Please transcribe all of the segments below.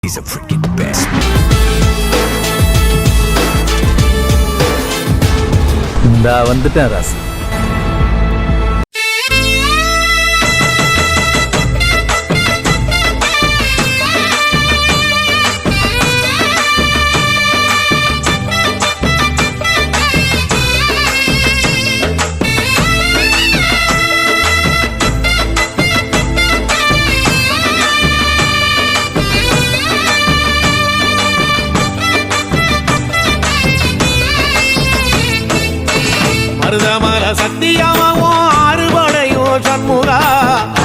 is a freaking best. இந்தா வந்துட்டேன் ராசு. மருதமல சத்தியமாவோ அறுபடையோ சண்முகா,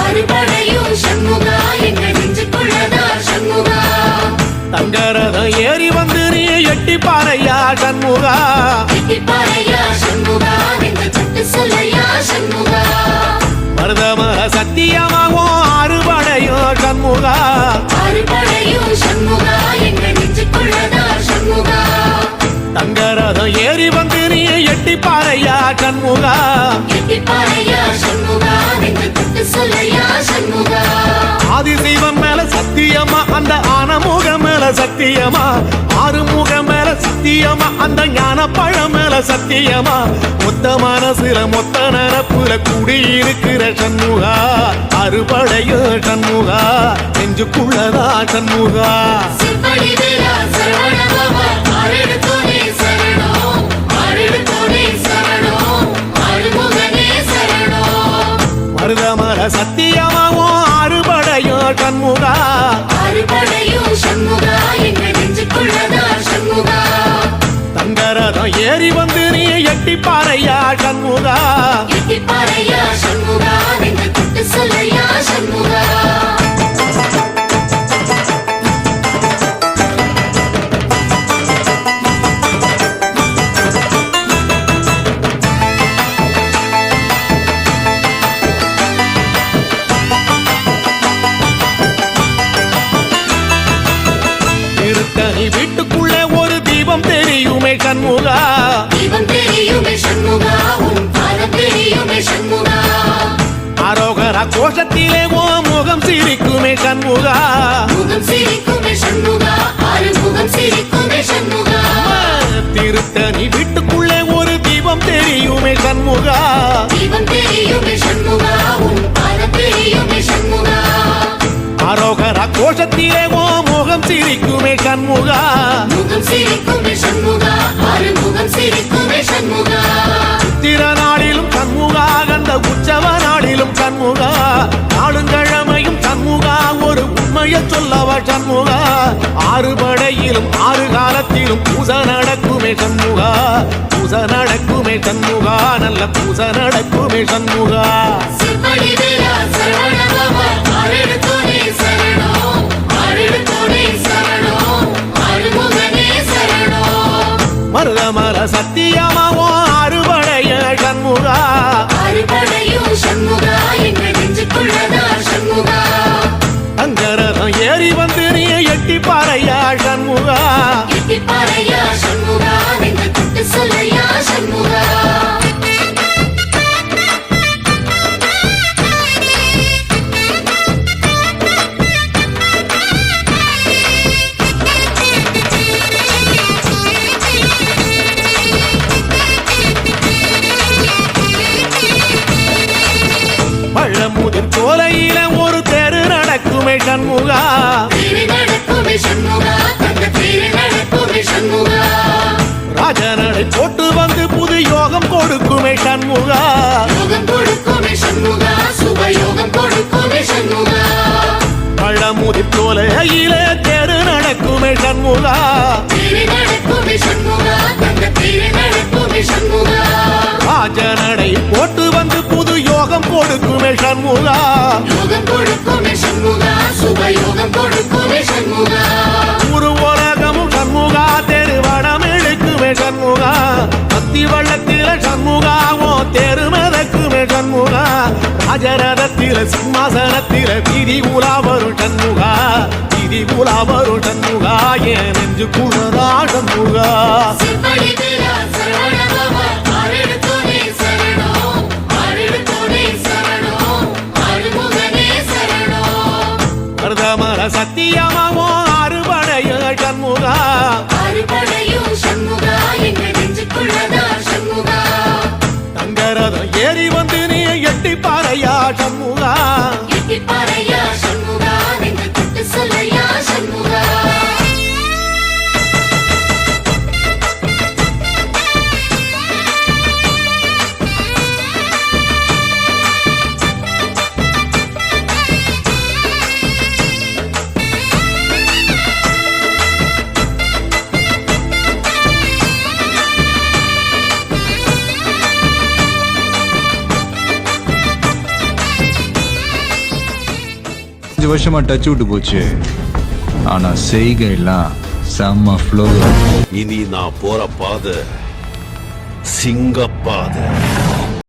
அறுபடையோ சண்முகா, எங்க நெஞ்சுக்குள்ளதா சண்முகா. தங்கரதம் ஏறி வந்து நீ எட்டி பாறையா சண்முகா, எட்டி பாறையா சண்முகா, எங்க சட்டு சொல்லையா சண்முகா. மருதமல சத்தியமாவோ அறுபடையோ சண்முகா, அறுபடையோ சண்முகா, எங்க நெஞ்சுக்குள்ளதா சண்முகா. தங்கரதம் ஏறி வந்து நீ எட்டி பாறையா சண்முகா, எட்டி பாறையா சண்முகா, எங்க சட்டு சொல்லையா சண்முகா. ஆதிசைவம் மேல சத்தியமா, அந்த ஆனமுகம் மேல சத்தியமா, ஆறுமுகம் மேல சத்தியமா, அந்த ஞான பழம் மேல சத்தியமா, மொத்த மனசுல மொத்த நரப்புல குடியிருக்கிற சண்முகா, அறுபடையோ சண்முகா, நெஞ்சுக்குள்ளதா சண்முகா. சிற்படி வீரா சரவணபவா, ஆறெடுத்தோனே சரணம், ஆறெடுத்தோனே சரணம், ஆறுமுகனே சரணம். மருதமல சத்தியமாவோ அறுபடையோ சண்முகா, அறுபடையோ சண்முகா, எங்க நெஞ்சுக்குள்ளதா சண்முகா. தங்கரதம் ஏறி வந்து நீ எட்டி பாறையா சண்முகா, எட்டி பாறையா சண்முகா, எங்க சட்டு சொல்லையா சண்முகா. திருத்தணி வீட்டுக்குள்ளே ஒரு தீபம் தெரியுமே சண்முகா, தீபம் தெரியுமே சண்முகா, உன் பாதம் தெரியுமே சண்முகா. அரோகரா கோஷத்திலே ஓ முகம் சிரிக்குமே சண்முகா, முகம் சிரிக்குமே சண்முகா, ஆறுமுகம் சிரிக்குமே சண்முகா. திருத்தணி வீட்டுக்குள்ளே ஒரு தீபம் தெரியுமே சண்முகா, தீபம் தெரியுமே சண்முகா, உன் பாதம் தெரியுமே சண்முகா. அரோகரா கோஷத்திலே ஓ முகம் சிரிக்குமே சண்முகா, முகம் சிரிக்குமே சண்முகா, ஆறுமுகம் சிரிக்குமே சண்முகா. திருநாளிலும் சண்முகா, கந்த உற்சவ நாளிலும் சண்முகா, நாளுங்கிழமையும் சண்முகா, ஒரு உண்மையை சொல்லவா சண்முகா, ஆறுபடையிலும் ஆறு காலத்திலும் பூசை நடக்குமே சண்முகா, பூசை நடக்குமே சண்முகா, நல்ல பூசை நடக்குமே சண்முகா. சிற்படி வீரா சரவணபவா, ஆறெடுத்தோனே சரணம், ஆறெடுத்தோனே சரணம், ஆறுமுகனே சரணம். மருதமல சத்தியமாவோ அறுபடைய சண்முகா, அறுபடையோ சண்முகா, எங்க நெஞ்சுக்குள்ளதா சண்முகா. தங்கரதம் ஏறி வந்து நீ எட்டி பாறையா சண்முகா, எட்டி பாறையா சண்முகா, எங்க சட்டு சொல்லையா சண்முகா. பழமுதிர் சோலையில ஒரு தெரு நடக்குமே சண்முகா, தேரு நடக்குமே சண்முகா, தங்க தேரு நடக்குமே சண்முகா. ராஜனடை போட்டு வந்து புது யோகம் கொடுக்குமே சண்முகா, யோகம் கொடுக்குமே சண்முகா, சுபயோகம் கொடுக்குமே சண்முகா. பழமுதிர் சோலையில தெரு நடக்குமே சண்முகா, தேரு நடக்குமே சண்முகா, தங்க தேரு நடக்குமே சண்முகா. ராஜனடை போட்டு வந்து புது யோகம் கொடுக்குமே சண்முகா, யோகம் கொடுக்குமே சண்முகா, சுபயோகம் கொடுக்குமே சண்முகா. ஒரு உலகமும் சண்முகா, தெருவடம் இழுக்குமே சண்முகா, பத்தி வள்ளத்தில சண்முகாவோ தெரு மிதக்குமே சண்முகா, ராஜரதத்தில சிம்மாசனத்தில வீதி உலா வரும் சண்முகா, வீதி உலா வரும் சண்முகா, என் நெஞ்சுக்குள்ளதா சண்முகா. சிற்படி வீரா சரவணபவா, ஆறெடுத்தோனே சரணம், ஆறெடுத்தோனே சரணம், ஆறுமுகனே சரணம். மருதமல சத்தியமாவோ அறுபடை 5 வருஷமா டச் விட்டு போச்சு. ஆனா செய்கைலாம் செம்ம ஃப்ளோ. இனி நான் போற பாதை சிங்கப்பாதை.